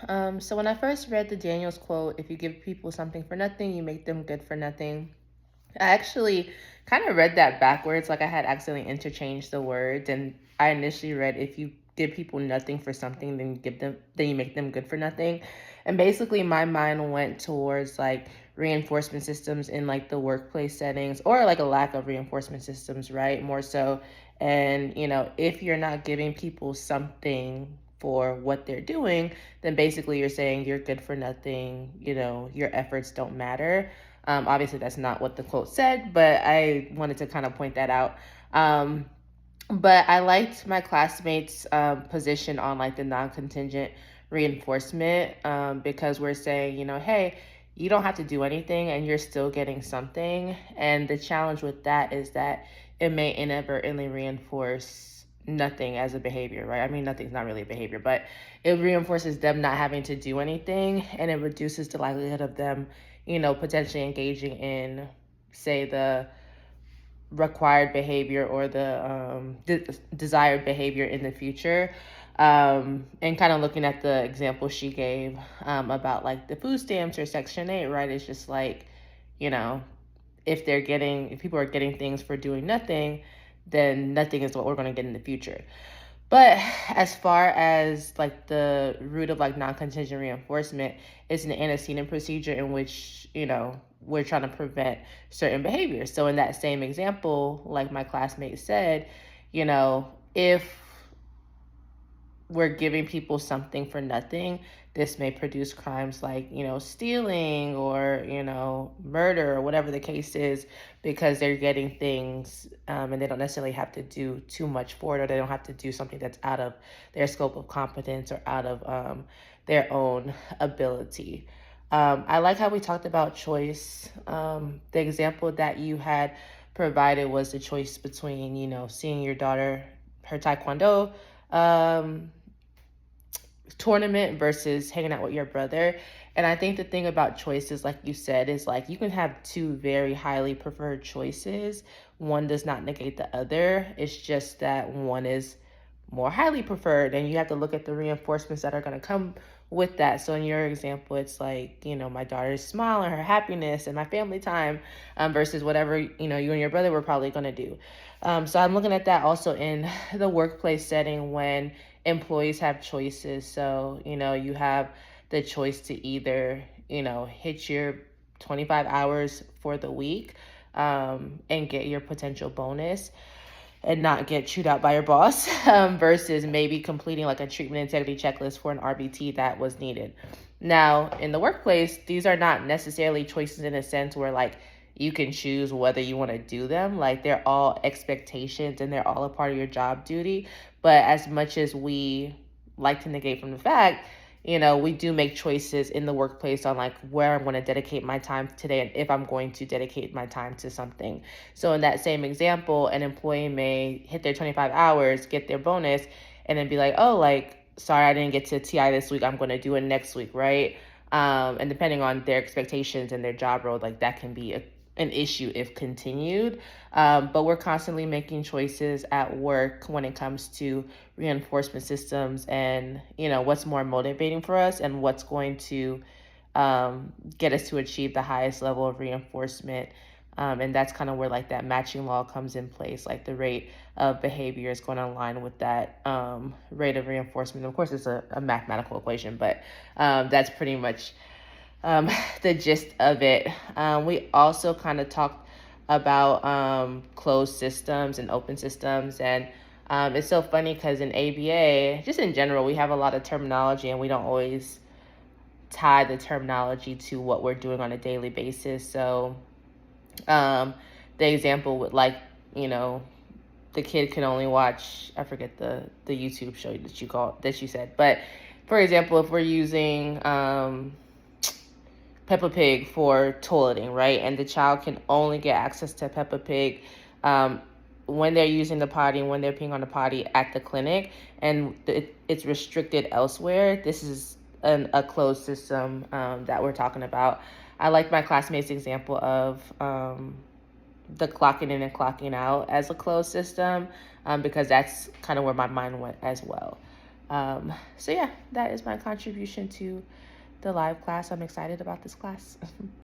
So when I first read the Daniels quote, if you give people something for nothing, you make them good for nothing. I actually kind of read that backwards, like I had accidentally interchanged the words, and I initially read if you give people nothing for something, then you make them good for nothing. And basically my mind went towards like reinforcement systems in like the workplace settings or like a lack of reinforcement systems, right? More so. And if you're not giving people something for what they're doing, then basically you're saying you're good for nothing, your efforts don't matter. Obviously, that's not what the quote said, but I wanted to kind of point that out. Um, but I liked my classmates' position on like the non-contingent reinforcement, because we're saying, hey, you don't have to do anything and you're still getting something. And the challenge with that is that it may inadvertently reinforce nothing as a behavior, right? I mean, nothing's not really a behavior, but it reinforces them not having to do anything, and it reduces the likelihood of them, potentially engaging in, say, the required behavior or the desired behavior in the future. And kind of looking at the example she gave, about like the food stamps or Section 8, right? It's just like, you know, if people are getting things for doing nothing, then nothing is what we're going to get in the future. But as far as like the root of like non-contingent reinforcement, it's an antecedent procedure in which, we're trying to prevent certain behaviors. So in that same example, like my classmate said, if we're giving people something for nothing, this may produce crimes like, stealing or, murder or whatever the case is, because they're getting things, and they don't necessarily have to do too much for it, or they don't have to do something that's out of their scope of competence or out of their own ability. I like how we talked about choice. The example that you had provided was the choice between, seeing your daughter, her taekwondo um, tournament versus hanging out with your brother. And I think the thing about choices, like you said, is like you can have two very highly preferred choices. One does not negate the other. It's just that one is more highly preferred, and you have to look at the reinforcements that are going to come with that. So in your example, it's like, my daughter's smile and her happiness and my family time, versus whatever, you and your brother were probably going to do. So I'm looking at that also in the workplace setting when employees have choices. So, you have the choice to either, hit your 25 hours for the week, and get your potential bonus and not get chewed out by your boss, versus maybe completing like a treatment integrity checklist for an RBT that was needed. Now, in the workplace, these are not necessarily choices in a sense where like you can choose whether you want to do them. Like they're all expectations and they're all a part of your job duty. But as much as we like to negate from the fact, we do make choices in the workplace on like where I'm going to dedicate my time today and if I'm going to dedicate my time to something. So in that same example, an employee may hit their 25 hours, get their bonus, and then be like, oh, like, sorry, I didn't get to TI this week. I'm going to do it next week, right? And depending on their expectations and their job role, like that can be an issue if continued. But we're constantly making choices at work when it comes to reinforcement systems and, what's more motivating for us and what's going to get us to achieve the highest level of reinforcement. And that's kind of where like that matching law comes in place. Like the rate of behavior is going to align with that rate of reinforcement. Of course, it's a mathematical equation, but that's pretty much the gist of it. We also kind of talked about closed systems and open systems. And it's so funny because in ABA, just in general, we have a lot of terminology and we don't always tie the terminology to what we're doing on a daily basis. So the example with like, the kid can only watch, I forget the YouTube show that you said. But for example, if we're using Peppa Pig for toileting, right? And the child can only get access to Peppa Pig when they're using the potty and when they're peeing on the potty at the clinic, and it's restricted elsewhere. This is a closed system that we're talking about. I like my classmates' example of the clocking in and clocking out as a closed system, because that's kind of where my mind went as well. So yeah, that is my contribution to the live class. I'm excited about this class.